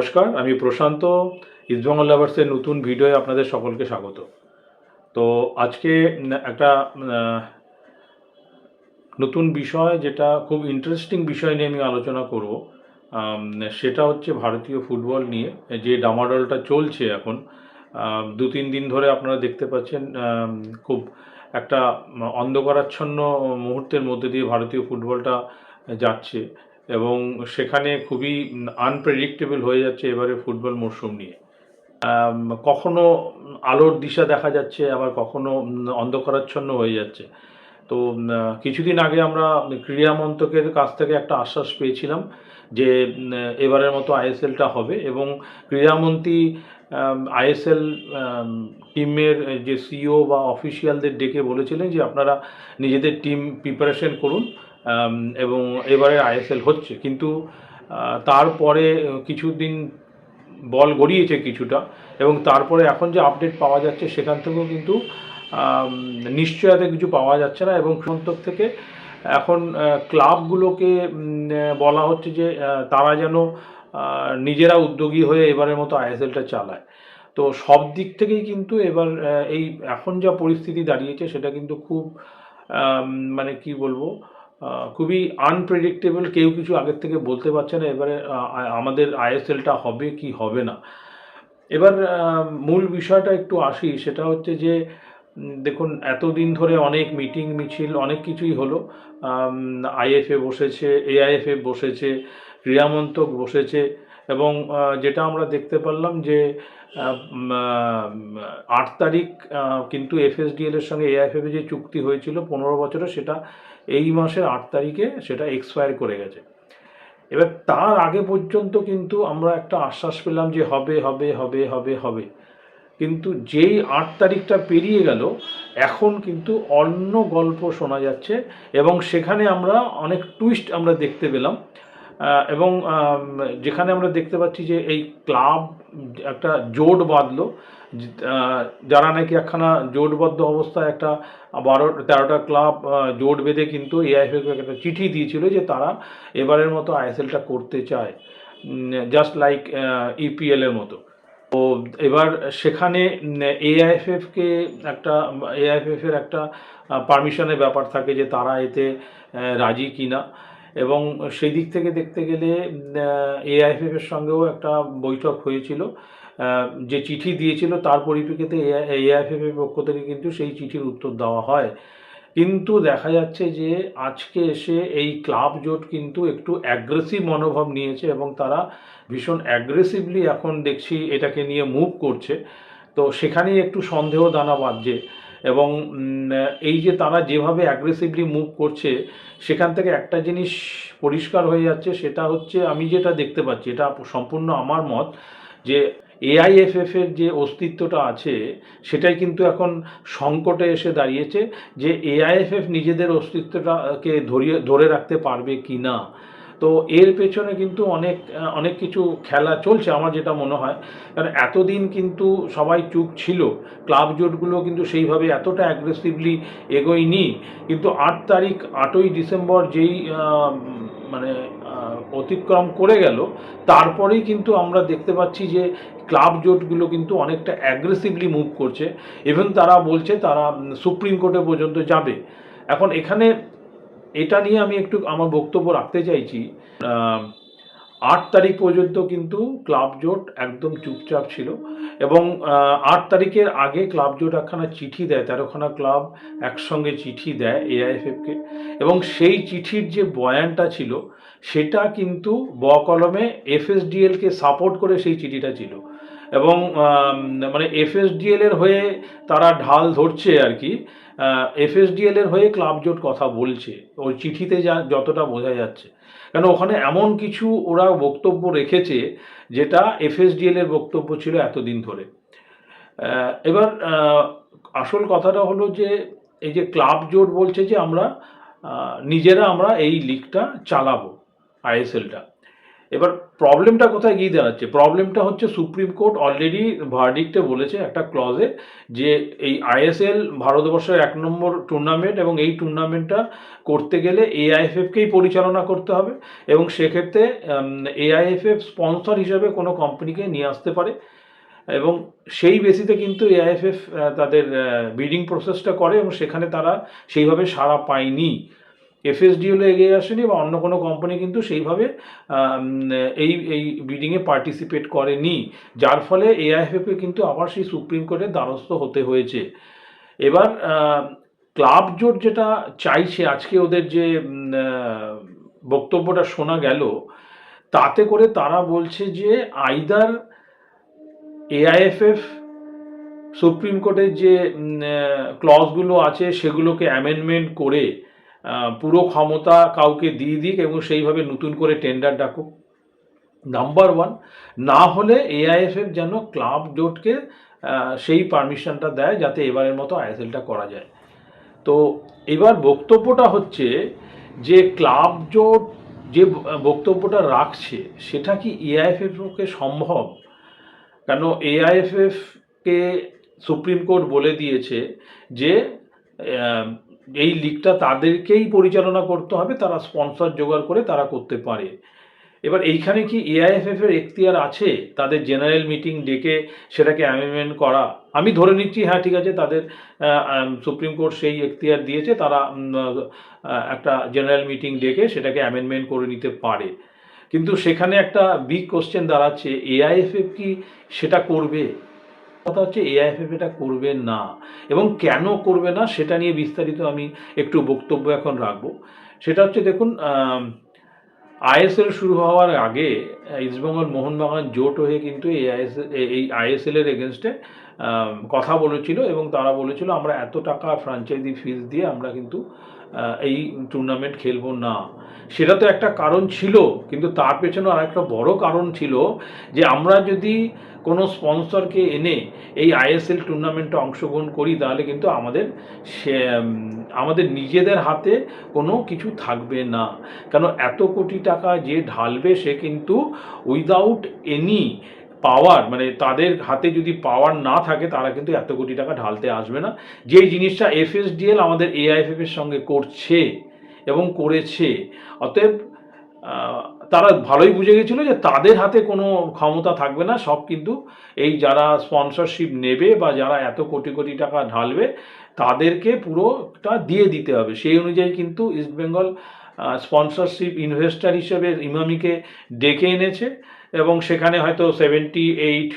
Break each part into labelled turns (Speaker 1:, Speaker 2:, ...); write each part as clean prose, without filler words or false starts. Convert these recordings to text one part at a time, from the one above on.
Speaker 1: নমস্কার, আমি প্রশান্ত। ইস্টবেঙ্গল লাভার্সের নতুন ভিডিওয়ে আপনাদের সকলকে স্বাগত। তো আজকে একটা আহ, নতুন বিষয়, যেটা খুব ইন্টারেস্টিং বিষয় নিয়ে আমি আলোচনা করব। আম, সেটা হচ্ছে ভারতীয় ফুটবল নিয়ে যে ডামাডোলটা চলছে এখন। 2-3 দিন ধরে আপনারা দেখতে পাচ্ছেন, খুব একটা অন্ধকারাচ্ছন্ন মুহূর্তের মধ্যে দিয়ে ভারতীয় ফুটবলটা যাচ্ছে, এবং সেখানে খুবই আনপ্রেডিক্টেবল হয়ে যাচ্ছে এবারে ফুটবল মরশুম নিয়ে। কখনো আলোর দিশা দেখা যাচ্ছে, আবার কখনো অন্ধকারাচ্ছন্ন হয়ে যাচ্ছে। তো কিছুদিন আগে আমরা ক্রীড়া মন্ত্রকের কাছ থেকে একটা আশ্বাস পেয়েছিলাম যে এবারের মতো আইএসএলটা হবে, এবং ক্রীড়ামন্ত্রী আইএসএল টিমের যে সিইও বা অফিসিয়ালদের ডেকে বলেছিলেন যে আপনারা নিজেদের টিম প্রিপারেশন করুন, এবং এবারে আইএসএল হচ্ছে। কিন্তু তারপরে কিছুদিন বল গড়িয়েছে কিছুটা, এবং তারপরে এখন যে আপডেট পাওয়া যাচ্ছে সেখান থেকেও কিন্তু নিশ্চয়তা কিছু পাওয়া যাচ্ছে না, এবং সন্তক থেকে এখন ক্লাবগুলোকে বলা হচ্ছে যে তারা যেন নিজেরা উদ্যোগী হয়ে এবারের মতো আইএসএলটা চালায়। তো সব দিক থেকেই কিন্তু এবার এই এখন যা পরিস্থিতি দাঁড়িয়েছে সেটা কিন্তু খুব মানে কি বলবো, খুবই আনপ্রেডিক্টেবল। কেউ কিছু আগের থেকে বলতে পারছে না এবারে আমাদের আইএসএলটা হবে কি হবে না। এবার মূল বিষয়টা একটু আসি, সেটা হচ্ছে যে দেখুন, এতদিন ধরে অনেক মিটিং মিছিল অনেক কিছুই হলো। আইএফএ বসেছে, এআইএফএ বসেছে, ক্রীড়ামন্ত্রক বসেছে, এবং যেটা আমরা দেখতে পারলাম যে 8 তারিখ কিন্তু এফএসডিএল এর সঙ্গে এআইএফএফ যে চুক্তি হয়েছিল 15 বছরের, সেটা এই মাসের 8 তারিখে সেটা এক্সপায়ার করে গেছে। এবার তার আগে পর্যন্ত কিন্তু আমরা একটা আশ্বাস পেলাম যে হবে হবে হবে হবে হবে, কিন্তু যেই 8 তারিখটা পেরিয়ে গেল, এখন কিন্তু অন্য গল্প শোনা যাচ্ছে, এবং সেখানে আমরা অনেক টুইস্ট আমরা দেখতে পেলাম। এবং যেখানে আমরা দেখতে পাচ্ছি যে এই ক্লাব একটা জোট বাঁধলো, যারা নাকি একখানা জোটবদ্ধ অবস্থায় একটা 12-13টা ক্লাব জোট বেঁধে কিন্তু এআইএফএকে একটা চিঠি দিয়েছিল যে তারা এবারের মতো আইএসএলটা করতে চায়, জাস্ট লাইক ইপিএলের মতো। তো এবার সেখানে এআইএফএফকে একটা এআইএফএফের একটা পারমিশনের ব্যাপার থাকে যে তারা এতে রাজি কিনা, এবং সেই দিক থেকে দেখতে গেলে এআইএফএফের সঙ্গেও একটা বৈঠক হয়েছিল। যে চিঠি দিয়েছিল তার পরিপ্রেক্ষিতে এআইএফএফের পক্ষ থেকে কিন্তু সেই চিঠির উত্তর দেওয়া হয়। কিন্তু দেখা যাচ্ছে যে আজকে এসে এই ক্লাব জোট কিন্তু একটু অ্যাগ্রেসিভ মনোভাব নিয়েছে, এবং তারা ভীষণ অ্যাগ্রেসিভলি এখন দেখছি এটাকে নিয়ে মুভ করছে। তো সেখানেই একটু সন্দেহ দানা বাঁধছে, এবং এই যে তারা যেভাবে অ্যাগ্রেসিভলি মুভ করছে, সেখান থেকে একটা জিনিস পরিষ্কার হয়ে যাচ্ছে, সেটা হচ্ছে আমি যেটা দেখতে পাচ্ছি, এটা সম্পূর্ণ আমার মত, যে এআইএফএফের যে অস্তিত্বটা আছে সেটাই কিন্তু এখন সংকটে এসে দাঁড়িয়েছে, যে এআইএফএফ নিজেদের অস্তিত্বটাকে ধরে রাখতে পারবে কি না। তো এর পেছনে কিন্তু অনেক অনেক কিছু খেলা চলছে আমার যেটা মনে হয়, কারণ এতদিন কিন্তু সবাই চুপ ছিল, ক্লাব জোটগুলো কিন্তু সেইভাবে এতটা অ্যাগ্রেসিভলি এগোয়নি। কিন্তু 8 তারিখ 8ই ডিসেম্বর যেই মানে অতিক্রম করে গেল, তারপরেই কিন্তু আমরা দেখতে পাচ্ছি যে ক্লাব জোটগুলো কিন্তু অনেকটা অ্যাগ্রেসিভলি মুভ করছে, ইভেন তারা বলছে তারা সুপ্রিম কোর্টে পর্যন্ত যাবে। এখন এখানে এটা নিয়ে আমি একটু আমার বক্তব্য রাখতে চাইছি। 8 তারিখ পর্যন্ত কিন্তু ক্লাব জোট একদম চুপচাপ ছিল, এবং 8 তারিখের আগে ক্লাব জোট একখানা চিঠি দেয়, 13খানা ক্লাব একসঙ্গে চিঠি দেয় এআইএফএফকে, এবং সেই চিঠির যে বয়ানটা ছিল সেটা কিন্তু বকলমে এফএসডিএলকে সাপোর্ট করে সেই চিঠিটা ছিল, এবং মানে এফএসডিএল এর হয়ে তারা ঢাল ধরছে আর কি, এফএসডিএল এর হয়ে ক্লাব জোট কথা বলছে ওই চিঠিতে, যতটা বোঝা যাচ্ছে। কেন ওখানে এমন কিছু ওরা বক্তব্য রেখেছে যেটা এফএসডিএল এর বক্তব্য ছিল এতদিন ধরে। এবার আসল কথাটা হলো যে এই যে ক্লাব জোট বলছে যে আমরা নিজেরা আমরা এই লিগটা চালাবো, আইএসএলটা। এবার প্রবলেমটা কোথায় গিয়ে দাঁড়াচ্ছে? প্রবলেমটা হচ্ছে সুপ্রিম কোর্ট অলরেডি ভার্ডিক্টে বলেছে একটা ক্লজে যে এই আইএসএল ভারতবর্ষের ১ নম্বর টুর্নামেন্ট এবং এই টুর্নামেন্টটা করতে গেলে এআইএফএফকেই পরিচালনা করতে হবে এবং সেক্ষেত্রে এআইএফএফ স্পন্সর হিসেবে কোনো কোম্পানিকে নিয়ে আসতে পারে এবং সেই বেসিতে কিন্তু এআইএফএফ তাদের বিডিং প্রসেসটা করে এবং সেখানে তারা সেইভাবে সাড়া পায়নি। এফএসডিএলও এগিয়ে আসেনি বা অন্য কোনো কোম্পানি কিন্তু সেইভাবে এই এই বিডিংয়ে পার্টিসিপেট করেনি, যার ফলে এআইএফএফকে কিন্তু আবার সেই সুপ্রিম কোর্টের দ্বারস্থ হতে হয়েছে। এবার ক্লাব জোট যেটা চাইছে, আজকে ওদের যে বক্তব্যটা শোনা গেল, তাতে করে তারা বলছে যে আইদার এআইএফএফ সুপ্রিম কোর্টের যে ক্লজগুলো আছে সেগুলোকে অ্যামেন্ডমেন্ট করে পুরো ক্ষমতা কাউকে দিয়ে দিক এবং সেইভাবে নতুন করে টেন্ডার ডাকুক, নাম্বার ওয়ান। না হলে এআইএফএফ যেন ক্লাব জোটকে সেই পারমিশনটা দেয় যাতে এবারের মতো আইএসএলটা করা যায়। তো এবার বক্তব্যটা হচ্ছে যে ক্লাব জোট যে বক্তব্যটা রাখছে সেটা কি এআইএফএফকে সম্ভব? কেন এআইএফএফকে সুপ্রিম কোর্ট বলে দিয়েছে যে এই লিগটা তাদেরকেই পরিচালনা করতে হবে, তারা স্পন্সর জোগাড় করে তারা করতে পারে। এবার এইখানে কি এআইএফএফ এর এখতিয়ার আছে তাদের জেনারেল মিটিং ডেকে সেটাকে অ্যামেন্ডমেন্ট করা? আমি ধরে নিচ্ছি হ্যাঁ ঠিক আছে, তাদের সুপ্রিম কোর্ট সেই এখতিয়ার দিয়েছে, তারা একটা জেনারেল মিটিং ডেকে সেটাকে অ্যামেন্ডমেন্ট করে নিতে পারে। কিন্তু সেখানে একটা বিগ কোশ্চেন দাঁড়াচ্ছে, এআইএফএফ কি সেটা করবে? কথা হচ্ছে এআইএফএফ এটা করবে না, এবং কেন করবে না সেটা নিয়ে বিস্তারিত আমি একটু বক্তব্য এখন রাখবো। সেটা হচ্ছে দেখুন, আইএসএল শুরু হওয়ার আগে ইস্টবেঙ্গল মোহনবাগান জোট হয়ে কিন্তু এই আইএসএল এর এগেনস্টে কথা বলেছিল এবং তারা বলেছিল আমরা এত টাকা ফ্র্যাঞ্চাইজি ফিস দিয়ে আমরা কিন্তু এই টুর্নামেন্ট খেলবো না। সেটা তো একটা কারণ ছিল, কিন্তু তার পেছনে আর একটা বড় কারণ ছিল যে আমরা যদি কোনো স্পন্সরকে এনে এই আইএসএল টুর্নামেন্টে অংশগ্রহণ করি তাহলে কিন্তু আমাদের নিজেদের হাতে কোনো কিছু থাকবে না। কেন এত কোটি টাকা যে ঢালবে সে কিন্তু উইদাউট এনি পাওয়ার, মানে তাদের হাতে যদি পাওয়ার না থাকে তারা কিন্তু এত কোটি টাকা ঢালতে আসবে না। যেই জিনিসটা এফএসডিএল আমাদের এআইএফএফ এর সঙ্গে করছে এবং করেছে, অতএব তারা ভালোই বুঝে গেছিলো যে তাদের হাতে কোনো ক্ষমতা থাকবে না, সব কিন্তু এই যারা স্পন্সরশিপ নেবে বা যারা এত কোটি কোটি টাকা ঢালবে তাদেরকে পুরোটা দিয়ে দিতে হবে। সেই অনুযায়ী কিন্তু ইস্টবেঙ্গল স্পন্সরশিপ ইনভেস্টার হিসেবে ইমামিকে ডেকে এনেছে এবং সেখানে হয়তো 78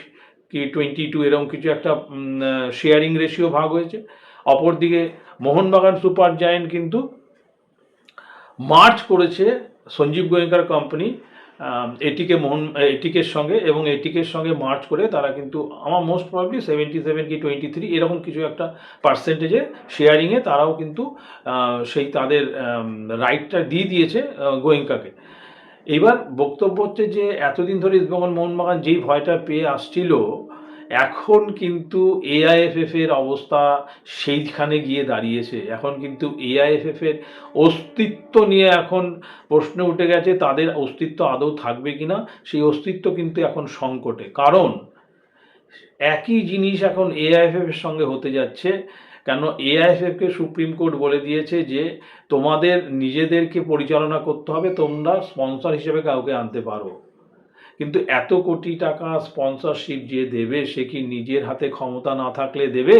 Speaker 1: কি 22 এরকম কিছু একটা শেয়ারিং রেশিও ভাগ হয়েছে। অপরদিকে মোহনবাগান সুপার জায়েন্ট কিন্তু মার্চ করেছে সঞ্জীব গোয়েঙ্কার কোম্পানি এটিকের সঙ্গে, এবং এটিকের সঙ্গে মার্চ করে তারা কিন্তু আমার মোস্ট প্রবাবলি 77 কি 23 এরকম কিছু একটা পার্সেন্টেজে শেয়ারিংয়ে তারাও কিন্তু সেই তাদের রাইটটা দিয়ে দিয়েছে গোয়েঙ্কাকে। এবার বক্তব্য হচ্ছে যে এতদিন ধরে ইস্টবেঙ্গল মোহনবাগান যেই ভয়টা পেয়ে আসছিল, এখন কিন্তু এআইএফএফ এর অবস্থা সেইখানে গিয়ে দাঁড়িয়েছে। এখন কিন্তু এআইএফএফ এর অস্তিত্ব নিয়ে এখন প্রশ্ন উঠে গেছে, তাদের অস্তিত্ব আদৌ থাকবে কিনা সেই অস্তিত্ব কিন্তু এখন সংকটে। কারণ একই জিনিস এখন এআইএফএফ এর সঙ্গে হতে যাচ্ছে। কেন এআইএফএফকে সুপ্রিম কোর্ট বলে দিয়েছে যে তোমাদের নিজেদেরকে পরিচালনা করতে হবে, তোমরা স্পন্সর হিসেবে কাউকে আনতে পারো, কিন্তু এত কোটি টাকা স্পন্সরশিপ যে দেবে সে কি নিজের হাতে ক্ষমতা না থাকলে দেবে?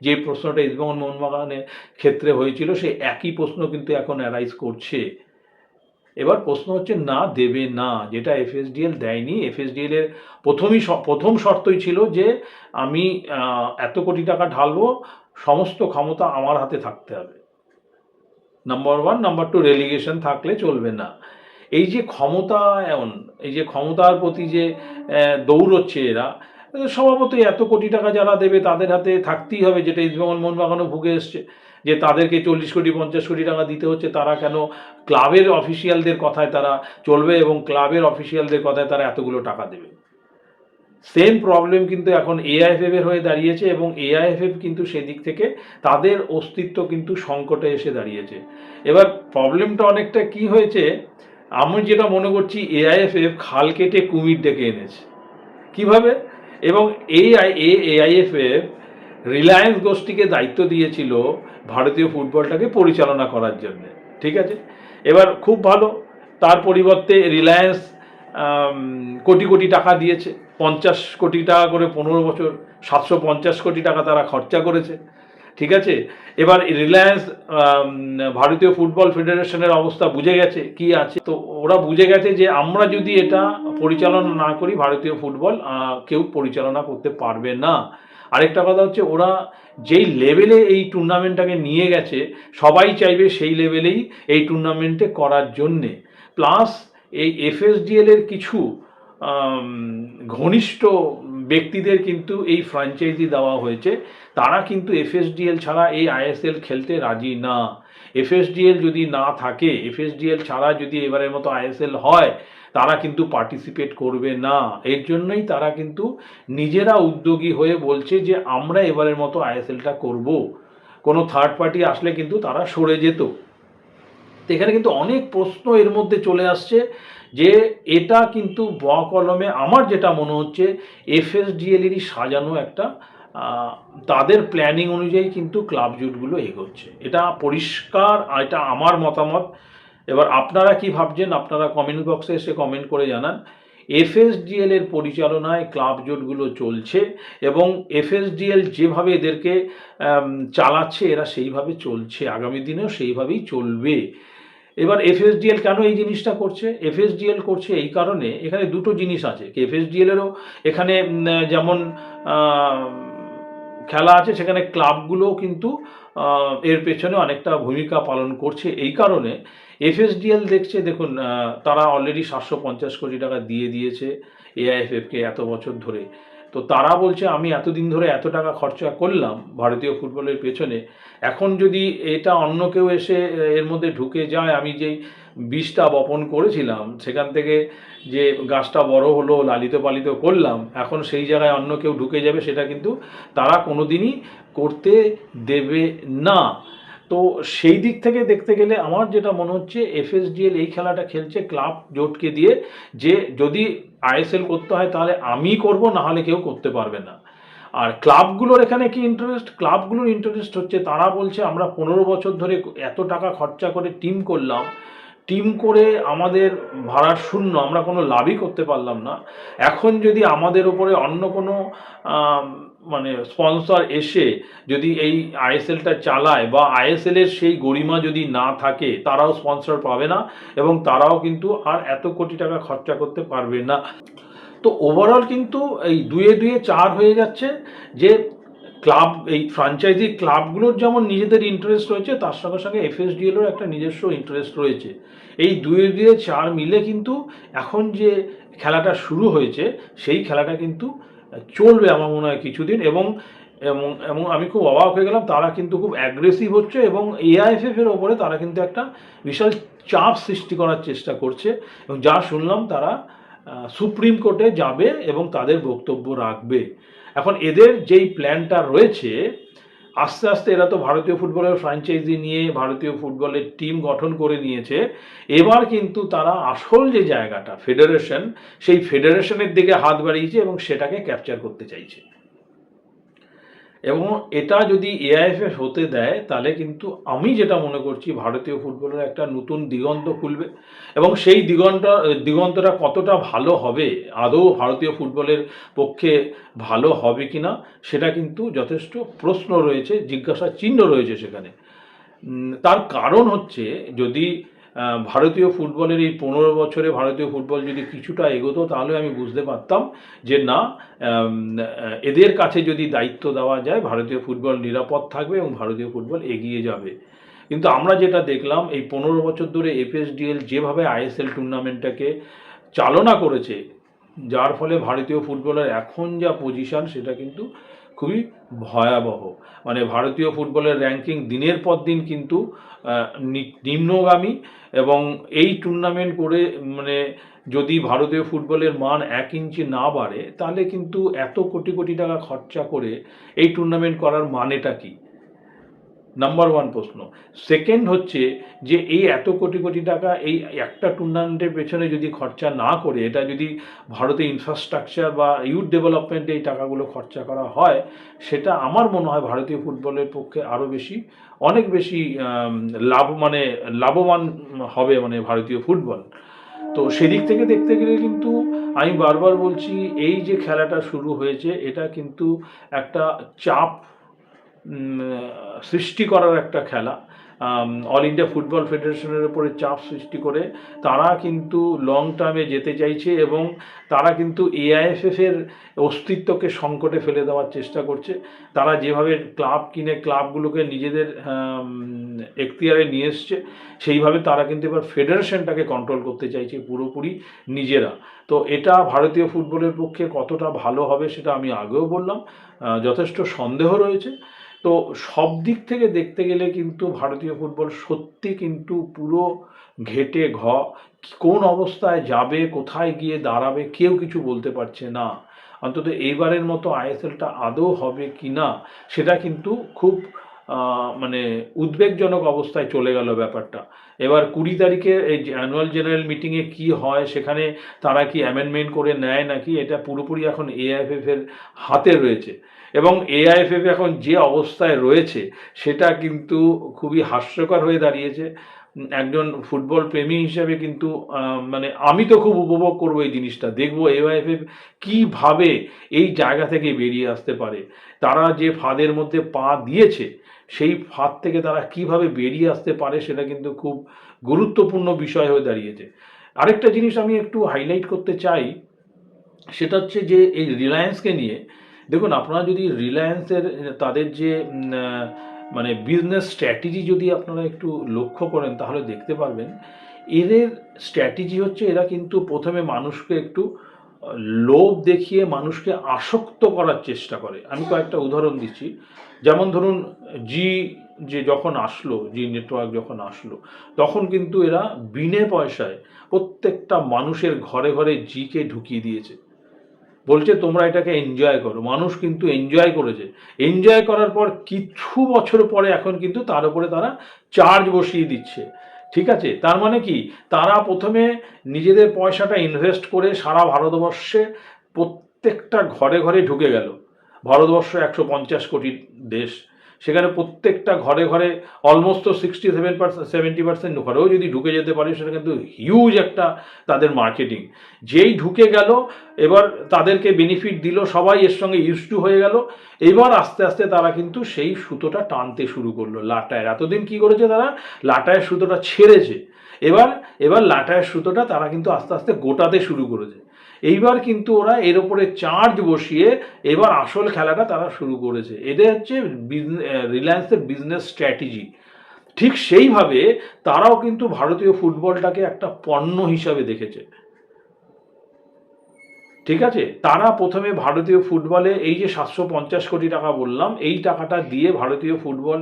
Speaker 1: যে প্রশ্নটা ইস্টবেঙ্গল মোহনবাগানের ক্ষেত্রে হয়েছিল সেই একই প্রশ্ন কিন্তু এখন অ্যারাইজ করছে। এবার প্রশ্ন হচ্ছে না, দেবে না, যেটা এফএসডিএল দেয়নি। এফএসডিএল এর প্রথম শর্তই ছিল যে আমি এত কোটি টাকা ঢালবো, সমস্ত ক্ষমতা আমার হাতে থাকতে হবে, number one. Number two, relegation থাকলে চলবে না। এই যে ক্ষমতায়ন, এই যে ক্ষমতার প্রতি যে দৌড়চ্ছে এরা, স্বভাবতই এত কোটি টাকা যারা দেবে তাদের হাতে থাকতেই হবে, যেটা ইস্টবেঙ্গল মোহনবাগানও ভুগে এসছে যে তাদেরকে 40 কোটি 50 কোটি টাকা দিতে হচ্ছে। তারা কেন ক্লাবের অফিসিয়ালদের কথায় তারা চলবে এবং ক্লাবের অফিসিয়ালদের কথায় তারা এতগুলো টাকা দেবে? সেম প্রবলেম কিন্তু এখন এআইএফএফ এর হয়ে দাঁড়িয়েছে এবং এআইএফএফ কিন্তু সেদিক থেকে তাদের অস্তিত্ব কিন্তু সংকটে এসে দাঁড়িয়েছে। এবার প্রবলেমটা অনেকটা কি হয়েছে, আমি যেটা মনে করছি এআইএফএফ খাল কেটে কুমির ডেকে এনেছে। কিভাবে? এবং এআইএফএফ রিলায়েন্স গোষ্ঠীকে দায়িত্ব দিয়েছিল ভারতীয় ফুটবলটাকে পরিচালনা করার জন্য, ঠিক আছে? এবার খুব ভালো, তার পরিবর্তে রিলায়েন্স কোটি কোটি টাকা দিয়েছে, 50 কোটি টাকা করে 15 বছর, 750 কোটি টাকা তারা খরচা করেছে, ঠিক আছে? এবার রিলায়েন্স ভারতীয় ফুটবল ফেডারেশনের অবস্থা বুঝে গেছে কি আছে, তো ওরা বুঝে গেছে যে আমরা যদি এটা পরিচালনা না করি ভারতীয় ফুটবল কেউ পরিচালনা করতে পারবে না। আরেকটা কথা হচ্ছে, ওরা যেই লেভেলে এই টুর্নামেন্টটাকে নিয়ে গেছে সবাই চাইবে সেই লেভেলেই এই টুর্নামেন্টে করার জন্যে। প্লাস এই এফএসডিএল এর কিছু ঘনিষ্ঠ ব্যক্তিদের কিন্তু এই ফ্র্যাঞ্চাইজি দেওয়া হয়েছে, তারা কিন্তু এফএসডিএল ছাড়া এই আইএসএল খেলতে রাজি না। এফএসডিএল যদি না থাকে, এফএসডিএল ছাড়া যদি এবারের মতো আইএসএল হয়, তারা কিন্তু পার্টিসিপেট করবে না। এর জন্যই তারা কিন্তু নিজেরা উদ্যোগী হয়ে বলছে যে আমরা এবারের মতো আইএসএলটা করব। কোনো থার্ড পার্টি আসলে কিন্তু তারা সরে যেত। তো এখানে কিন্তু অনেক প্রশ্ন এর মধ্যে চলে আসছে যে এটা কিন্তু কলমে আমার যেটা মনে হচ্ছে এফএসডিএলেরই সাজানো একটা তাদের প্ল্যানিং অনুযায়ী কিন্তু ক্লাব জুটগুলো এগোচ্ছে, এটা পরিষ্কার, এটা আমার মতামত। এবার আপনারা কি ভাবছেন আপনারা কমেন্ট বক্সে এসে কমেন্ট করে জানান। এফএসডিএল এর পরিচালনায় ক্লাব জোটগুলো চলছে এবং এফএসডিএল যেভাবে এদেরকে চালাচ্ছে এরা সেইভাবে চলছে, আগামী দিনেও সেইভাবেই চলবে। এবার এফএসডিএল কেন এই জিনিসটা করছে? এফএসডিএল করছে এই কারণে, এখানে দুটো জিনিস আছে। এফএসডিএলেরও এখানে যেমন খেলা আছে, সেখানে ক্লাবগুলোও কিন্তু এর পেছনে অনেকটা ভূমিকা পালন করছে। এই কারণে এফএসডিএল দেখছে, দেখুন তারা অলরেডি 750 কোটি টাকা দিয়ে দিয়েছে এআইএফএফকে এত বছর ধরে। তো তারা বলছে আমি এতদিন ধরে এত টাকা খরচা করলাম ভারতীয় ফুটবলের পেছনে, এখন যদি এটা অন্য কেউ এসে এর মধ্যে ঢুকে যায়, আমি যেই বীজটা বপন করেছিলাম সেখান থেকে যে গাছটা বড় হলো, লালিত পালিত করলাম, এখন সেই জায়গায় অন্য কেউ ঢুকে যাবে, সেটা কিন্তু তারা কোনোদিনই করতে দেবে না। তো সেই দিক থেকে দেখতে গেলে আমার যেটা মনে হচ্ছে এফএসডিএল এই খেলাটা খেলছে ক্লাব জোটকে দিয়ে, যে যদি আইএসএল করতে হয় তাহলে আমি করব, না হলে কেউ করতে পারবে না। আর ক্লাবগুলোর এখানে কি ইন্টারেস্ট? ক্লাবগুলোর ইন্টারেস্ট হচ্ছে তারা বলছে আমরা 15 বছর ধরে এত টাকা খরচা করে টিম করলাম, টিম করে আমাদের ভাড়ার শূন্য, আমরা কোনো লাভই করতে পারলাম না। এখন যদি আমাদের ওপরে অন্য কোনো মানে স্পন্সর এসে যদি এই আইএসএলটা চালায় বা আইএসএলের সেই গরিমা যদি না থাকে, তারাও স্পন্সর পাবে না এবং তারাও কিন্তু আর এত কোটি টাকা খরচা করতে পারবে না। তো ওভারঅল কিন্তু এই দুয়ে দুয়ে চার হয়ে যাচ্ছে, যে ক্লাব এই ফ্র্যাঞ্চাইজি ক্লাবগুলোর যেমন নিজেদের ইন্টারেস্ট রয়েছে, তার সঙ্গে সঙ্গে এফএসডিএলেরও একটা নিজস্ব ইন্টারেস্ট রয়েছে। এই দুয়ে দুয়ে চার মিলে কিন্তু এখন যে খেলাটা শুরু হয়েছে সেই খেলাটা কিন্তু চলবে আমার মনে হয় কিছুদিন। এবং এবং এবং আমি খুব অবাক হয়ে গেলাম, তারা কিন্তু খুব অ্যাগ্রেসিভ হচ্ছে এবং এআইএফএফ এর ওপরে তারা কিন্তু একটা বিশাল চাপ সৃষ্টি করার চেষ্টা করছে। এবং যা শুনলাম তারা সুপ্রিম কোর্টে যাবে এবং তাদের বক্তব্য রাখবে। এখন এদের যেই প্ল্যানটা রয়েছে, আস্তে আস্তে এরা তো ভারতীয় ফুটবলের ফ্র্যাঞ্চাইজি নিয়ে ভারতীয় ফুটবলের টিম গঠন করে নিয়েছে। এবার কিন্তু তারা আসল যে জায়গাটা ফেডারেশন, সেই ফেডারেশনের দিকে হাত বাড়িয়েছে এবং সেটাকে ক্যাপচার করতে চাইছে। এবং এটা যদি এআইএফএফ হতে দেয় তাহলে কিন্তু আমি যেটা মনে করছি ভারতীয় ফুটবলের একটা নতুন দিগন্ত খুলবে। এবং সেই দিগন্তটা কতটা ভালো হবে, আদৌ ভারতীয় ফুটবলের পক্ষে ভালো হবে কিনা, সেটা কিন্তু যথেষ্ট প্রশ্ন রয়েছে, জিজ্ঞাসা চিহ্ন রয়েছে সেখানে। তার কারণ হচ্ছে, যদি ভারতীয় ফুটবলের এই 15 বছরে ভারতীয় ফুটবল যদি কিছুটা এগোতো, তাহলে আমি বুঝতে পারতাম যে না, এদের কাছে যদি দায়িত্ব দেওয়া যায় ভারতীয় ফুটবল নিরাপদ থাকবে এবং ভারতীয় ফুটবল এগিয়ে যাবে। কিন্তু আমরা যেটা দেখলাম এই 15 বছর ধরে এফএসডিএল যেভাবে আইএসএল টুর্নামেন্টটাকে চালনা করেছে, যার ফলে ভারতীয় ফুটবলের এখন যা পজিশন সেটা কিন্তু খুবই ভয়াবহ। মানে ভারতীয় ফুটবলের র্যাঙ্কিং দিনের পর দিন কিন্তু নিম্নগামী। এবং এই টুর্নামেন্ট করে মানে যদি ভারতীয় ফুটবলের মান 1 ইঞ্চি না বাড়ে, তাহলে কিন্তু এত কোটি কোটি টাকা খরচা করে এই টুর্নামেন্ট করার মানেটা কি? নাম্বার ওয়ান প্রশ্ন। সেকেন্ড হচ্ছে যে এই এত কোটি কোটি টাকা এই একটা টুর্নামেন্টের পেছনে যদি খরচা না করে এটা যদি ভারতে ইনফ্রাস্ট্রাকচার বা ইউথ ডেভেলপমেন্টে এই টাকাগুলো খরচা করা হয়, সেটা আমার মনে হয় ভারতীয় ফুটবলের পক্ষে আরও বেশি, অনেক বেশি লাভবান হবে মানে ভারতীয় ফুটবল। তো সেদিক থেকে দেখতে গেলে কিন্তু আমি বারবার বলছি, এই যে খেলাটা শুরু হয়েছে এটা কিন্তু একটা চাপ সৃষ্টি করার একটা খেলা। অল ইন্ডিয়া ফুটবল ফেডারেশনের উপরে চাপ সৃষ্টি করে তারা কিন্তু লং টার্মে যেতে চাইছে এবং তারা কিন্তু এআইএফএফের অস্তিত্বকে সংকটে ফেলে দেওয়ার চেষ্টা করছে। তারা যেভাবে ক্লাব কিনে ক্লাবগুলোকে নিজেদের এখতিয়ারে নিয়ে এসছে, সেইভাবে তারা কিন্তু এবার ফেডারেশনটাকে কন্ট্রোল করতে চাইছে পুরোপুরি নিজেরা। তো এটা ভারতীয় ফুটবলের পক্ষে কতটা ভালো হবে সেটা আমি আগেও বললাম, যথেষ্ট সন্দেহ রয়েছে। তো সব দিক থেকে দেখতে গেলে কিন্তু ভারতীয় ফুটবল সত্যি কিন্তু পুরো ঘেটে কোন অবস্থায় যাবে, কোথায় গিয়ে দাঁড়াবে কেউ কিছু বলতে পারছে না। অন্তত এইবারের মতো আইএসএলটা আদৌ হবে কি না সেটা কিন্তু খুব মানে উদ্বেগজনক অবস্থায় চলে গেল ব্যাপারটা। এবার 20 তারিখে এই অ্যানুয়াল জেনারেল মিটিংয়ে কি হয়, সেখানে তারা কি অ্যামেন্ডমেন্ট করে নেয় নাকি, এটা পুরোপুরি এখন এআইএফএফ এর হাতে রয়েছে। এবং এআইএফএফ এখন যে অবস্থায় রয়েছে সেটা কিন্তু খুবই হাস্যকর হয়ে দাঁড়িয়েছে। একজন ফুটবল প্রেমী হিসেবে কিন্তু মানে আমি তো খুব উপভোগ করবো এই জিনিসটা, দেখবো এআইএফএফ কীভাবে এই জায়গা থেকে বেরিয়ে আসতে পারে। তারা যে ফাঁদের মধ্যে পা দিয়েছে সেই ফাঁদ থেকে তারা কিভাবে বেরিয়ে আসতে পারে সেটা কিন্তু খুব গুরুত্বপূর্ণ বিষয় হয়ে দাঁড়িয়েছে। আরেকটা জিনিস আমি একটু হাইলাইট করতে চাই, সেটা হচ্ছে যে এই রিলায়েন্সকে নিয়ে দেখুন, আপনারা যদি রিলায়েন্সের তাদের যে মানে বিজনেস স্ট্র্যাটেজি যদি আপনারা একটু লক্ষ্য করেন তাহলে দেখতে পারবেন এদের স্ট্র্যাটেজি হচ্ছে এরা কিন্তু প্রথমে মানুষকে একটু লোভ দেখিয়ে মানুষকে আসক্ত করার চেষ্টা করে। আমি কয়েকটা উদাহরণ দিচ্ছি। যেমন ধরুন যখন আসলো, জি নেটওয়ার্ক যখন আসলো, তখন কিন্তু এরা বিনে পয়সায় প্রত্যেকটা মানুষের ঘরে ঘরে জিকে ঢুকিয়ে দিয়েছে, বলছে তোমরা এটাকে এনজয় করো। মানুষ কিন্তু এনজয় করেছে। এনজয় করার পর কিছু বছর পরে এখন কিন্তু তার উপরে তারা চার্জ বসিয়ে দিচ্ছে। ঠিক আছে, তার মানে কি, তারা প্রথমে নিজেদের পয়সাটা ইনভেস্ট করে সারা ভারতবর্ষে প্রত্যেকটা ঘরে ঘরে ঢুকে গেল। ভারতবর্ষ 150 কোটির দেশ, সেখানে প্রত্যেকটা ঘরে ঘরে অলমোস্ট 67% ঘরেও যদি ঢুকে যেতে পারে সেটা কিন্তু হিউজ একটা তাদের মার্কেটিং। যেই ঢুকে গেল এবার তাদেরকে বেনিফিট দিল, সবাই এর সঙ্গে ইউজ টু হয়ে গেল। এবার আস্তে আস্তে তারা কিন্তু সেই সুতোটা টানতে শুরু করলো লাটায়ের। এতদিন কি করেছে তারা, লাটায়ের সুতোটা ছেড়েছে, এবার লাটায়ের সুতোটা তারা কিন্তু আস্তে আস্তে গোটাতে শুরু করেছে। এইবার কিন্তু ওরা এর ওপরে চার্জ বসিয়ে এবার আসল খেলাটা তারা শুরু করেছে। এদের হচ্ছে রিলায়েন্সের বিজনেস স্ট্র্যাটেজি। ঠিক সেইভাবে তারাও কিন্তু ভারতীয় ফুটবলটাকে একটা পণ্য হিসাবে দেখেছে। ঠিক আছে, তারা প্রথমে ভারতীয় ফুটবলে এই যে 750 কোটি টাকা বললাম, এই টাকাটা দিয়ে ভারতীয় ফুটবল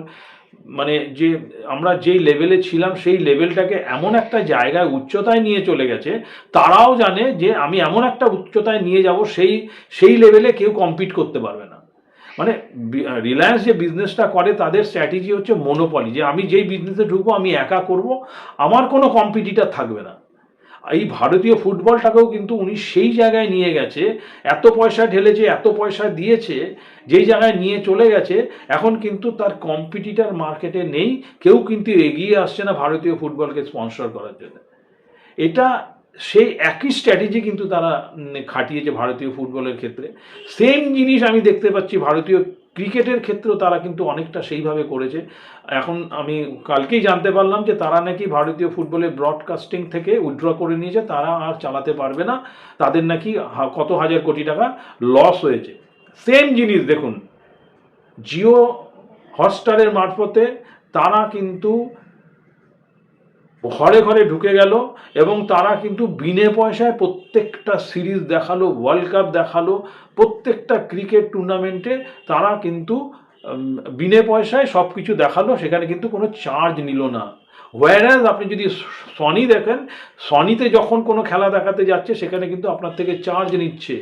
Speaker 1: মানে যে আমরা যেই লেভেলে ছিলাম সেই লেভেলটাকে এমন একটা জায়গায় উচ্চতায় নিয়ে চলে গেছে। তারাও জানে যে আমি এমন একটা উচ্চতায় নিয়ে যাব সেই লেভেলে কেউ কম্পিট করতে পারবে না। মানে রিলায়েন্স যে বিজনেসটা করে তাদের স্ট্র্যাটেজি হচ্ছে মনোপলি, যে আমি যেই বিজনেসে ঢুকবো আমি একা করব, আমার কোনো কম্পিটিটার থাকবে না। এই ভারতীয় ফুটবলটাকেও কিন্তু উনি সেই জায়গায় নিয়ে গেছে, এত পয়সা ঢেলেছে, এত পয়সা দিয়েছে, যেই জায়গায় নিয়ে চলে গেছে এখন কিন্তু তার কম্পিটিটার মার্কেটে নেই, কেউ কিন্তু এগিয়ে আসছে না ভারতীয় ফুটবলকে স্পন্সর করার জন্য। এটা সেই একই স্ট্র্যাটেজি কিন্তু তারা খাটিয়েছে ভারতীয় ফুটবলের ক্ষেত্রে। সেম জিনিস আমি দেখতে পাচ্ছি ভারতীয় ক্রিকেটের ক্ষেত্রেও তারা কিন্তু অনেকটা সেইভাবে করেছে। এখন আমি কালকেই জানতে পারলাম যে তারা নাকি ভারতীয় ফুটবলের ব্রডকাস্টিং থেকে উইথড্র করে নিয়েছে, তারা আর চালাতে পারবে না, তাদের নাকি কত হাজার কোটি টাকা লস হয়েছে। সেম জিনিস দেখুন জিও হটস্টারের মারফতে তারা কিন্তু ঘরে ঘরে ঢুকে গেল এবং তারা কিন্তু বিনে পয়সায় প্রত্যেকটা সিরিজ দেখালো, ওয়ার্ল্ড কাপ দেখালো, প্রত্যেকটা ক্রিকেট টুর্নামেন্টে তারা কিন্তু বিনে পয়সায় সব কিছু দেখালো, সেখানে কিন্তু কোনো চার্জ নিল না। হোয়ারাজ আপনি যদি সনি দেখেন, সনিতে যখন কোনো খেলা দেখাতে যাচ্ছে সেখানে কিন্তু আপনার থেকে চার্জ নিচ্ছে।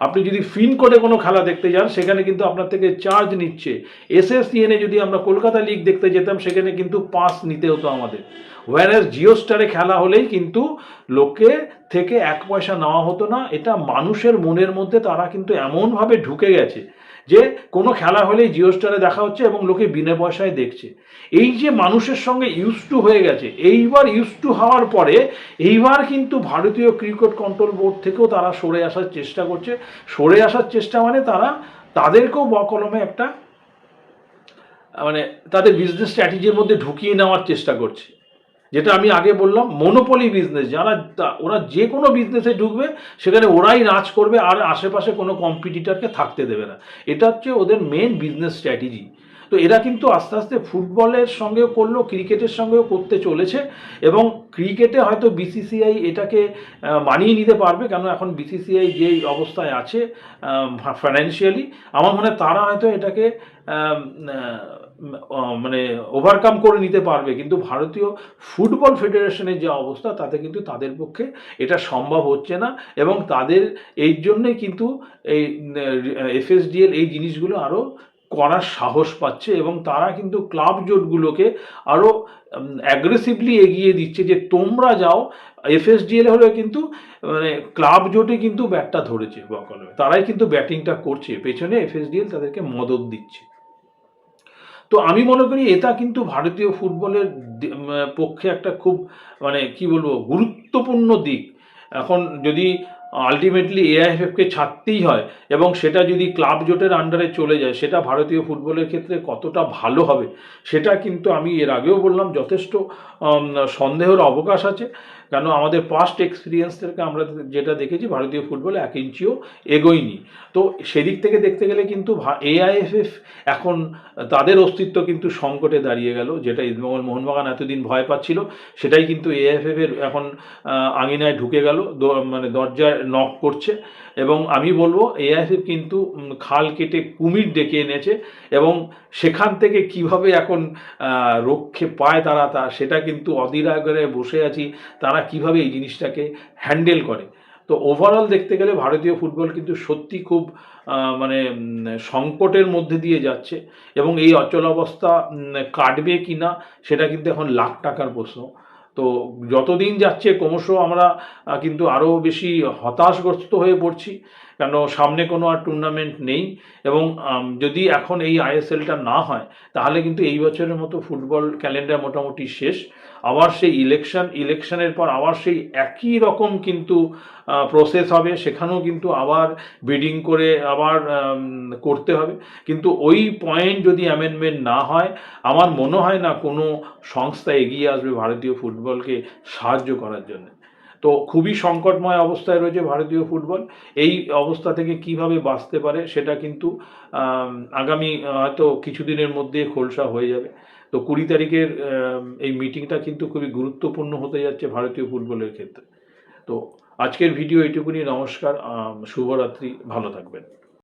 Speaker 1: আপনি যদি ফিন কোডে কোনো খেলা দেখতে যান সেখানে কিন্তু আপনার থেকে চার্জ নিচ্ছে। এসএসসিএনে যদি আমরা কলকাতা লিগ দেখতে যেতাম সেখানে কিন্তু পাস নিতে হতো আমাদের। ওয়ারাস জিও স্টারে খেলা হলেই কিন্তু লোকে থেকে 1 পয়সা নেওয়া হতো না। এটা মানুষের মনের মধ্যে তারা কিন্তু এমনভাবে ঢুকে গেছে যে কোনো খেলা হলেই জিও স্টারে দেখা হচ্ছে এবং লোকে বিনা পয়সায় দেখছে। এই যে মানুষের সঙ্গে ইউজ টু হয়ে গেছে, এইবার ইউজ টু হওয়ার পরে এইবার কিন্তু ভারতীয় ক্রিকেট কন্ট্রোল বোর্ড থেকেও তারা সরে আসার চেষ্টা করছে। সরে আসার চেষ্টা মানে তারা তাদেরকেও বকলমে একটা মানে তাদের বিজনেস স্ট্র্যাটেজির মধ্যে ঢুকিয়ে নেওয়ার চেষ্টা করছে। যেটা আমি আগে বললাম, মনোপলি বিজনেস, যারা ওরা যে কোনো বিজনেসে ঢুকবে সেখানে ওরাই রাজ করবে আর আশেপাশে কোনো কম্পিটিটরকে থাকতে দেবে না। এটা হচ্ছে ওদের মেন বিজনেস স্ট্র্যাটেজি। তো এরা কিন্তু আস্তে আস্তে ফুটবলের সঙ্গেও করলো, ক্রিকেটের সঙ্গেও করতে চলেছে এবং ক্রিকেটে হয়তো বিসিসিআই এটাকে মানিয়ে নিতে পারবে, কেন এখন বিসিসিআই যে অবস্থায় আছে ফাইন্যান্সিয়ালি, আমার মনে হয় তারা হয়তো এটাকে মানে ওভারকাম করে নিতে পারবে। কিন্তু ভারতীয় ফুটবল ফেডারেশনের যে অবস্থা তাতে কিন্তু তাদের পক্ষে এটা সম্ভব হচ্ছে না এবং তাদের এই জন্যই কিন্তু এই এফএসডিএল এই জিনিসগুলো আরও করার সাহস পাচ্ছে এবং তারা কিন্তু ক্লাব জোটগুলোকে আরও অ্যাগ্রেসিভলি এগিয়ে দিচ্ছে যে তোমরা যাও। এফএসডিএল হলে কিন্তু মানে ক্লাব জোটে কিন্তু ব্যাটটা ধরেছে বকলমে, তারাই কিন্তু ব্যাটিংটা করছে, পেছনে এফএসডিএল তাদেরকে মদত দিচ্ছে। তো আমি মনে করি এটা কিন্তু ভারতীয় ফুটবলের পক্ষে একটা খুব মানে কি বলবো গুরুত্বপূর্ণ দিক। এখন যদি আলটিমেটলি এআইএফএফকে ছাড়তেই হয় এবং সেটা যদি ক্লাব জোটের আন্ডারে চলে যায়, সেটা ভারতীয় ফুটবলের ক্ষেত্রে কতটা ভালো হবে সেটা কিন্তু আমি এর আগেও বললাম যথেষ্ট সন্দেহের অবকাশ আছে। কেন আমাদের পাস্ট এক্সপিরিয়েন্স থেকে আমরা যেটা দেখেছি ভারতীয় ফুটবলে 1 ইঞ্চিও এগোয়নি। তো সেদিক থেকে দেখতে গেলে কিন্তু এআইএফএফ এখন তাদের অস্তিত্ব কিন্তু সংকটে দাঁড়িয়ে গেল। যেটা ইস্টবেঙ্গল মোহনবাগান এতদিন ভয় পাচ্ছিল সেটাই কিন্তু এআইএফএফের এখন আঙিনায় ঢুকে গেল, মানে দরজায় নক করছে। এবং আমি বলবো এআইএফএফ কিন্তু খাল কেটে কুমির ডেকে এনেছে এবং সেখান থেকে কিভাবে এখন রক্ষে পায় তারা সেটা কিন্তু অধীর আগ্রহে বসে আছি তারা কিভাবে এই জিনিসটাকে হ্যান্ডেল করে। তো ওভারঅল দেখতে গেলে ভারতীয় ফুটবল কিন্তু সত্যি খুব মানে সংকটের মধ্যে দিয়ে যাচ্ছে এবং এই অচলাবস্থা কাটবে কি না সেটা কিন্তু এখন লাখ টাকার প্রশ্ন। তো যতদিন যাচ্ছে ক্রমশ আমরা কিন্তু আরও বেশি হতাশগ্রস্ত হয়ে পড়ছি, কেন সামনে কোনো আর টুর্নামেন্ট নেই এবং যদি এখন এই আইএসএলটা না হয় তাহলে কিন্তু এই বছরের মতো ফুটবল ক্যালেন্ডার মোটামুটি শেষ। আবার সেই ইলেকশনের পর আবার সেই একই রকম কিন্তু প্রসেস হবে, সেখানেও কিন্তু আবার বিডিং করে আবার করতে হবে। কিন্তু ওই পয়েন্ট যদি অ্যামেন্ডমেন্ট না হয় আমার মনে হয় না কোনো সংস্থা এগিয়ে আসবে ভারতীয় ফুটবলকে সাহায্য করার জন্য। তো খুবই সংকটময় অবস্থায় রয়েছে ভারতীয় ফুটবল। এই অবস্থা থেকে কিভাবে বাঁচতে পারে সেটা কিন্তু আগামী হয়তো কিছুদিনের মধ্যে খোলসা হয়ে যাবে। তো 20 তারিখের এই মিটিংটা কিন্তু খুবই গুরুত্বপূর্ণ হতে যাচ্ছে ভারতীয় ফুটবলের ক্ষেত্রে। তো আজকের ভিডিও এইটুকুনি। নমস্কার, শুভরাত্রি, ভালো থাকবেন।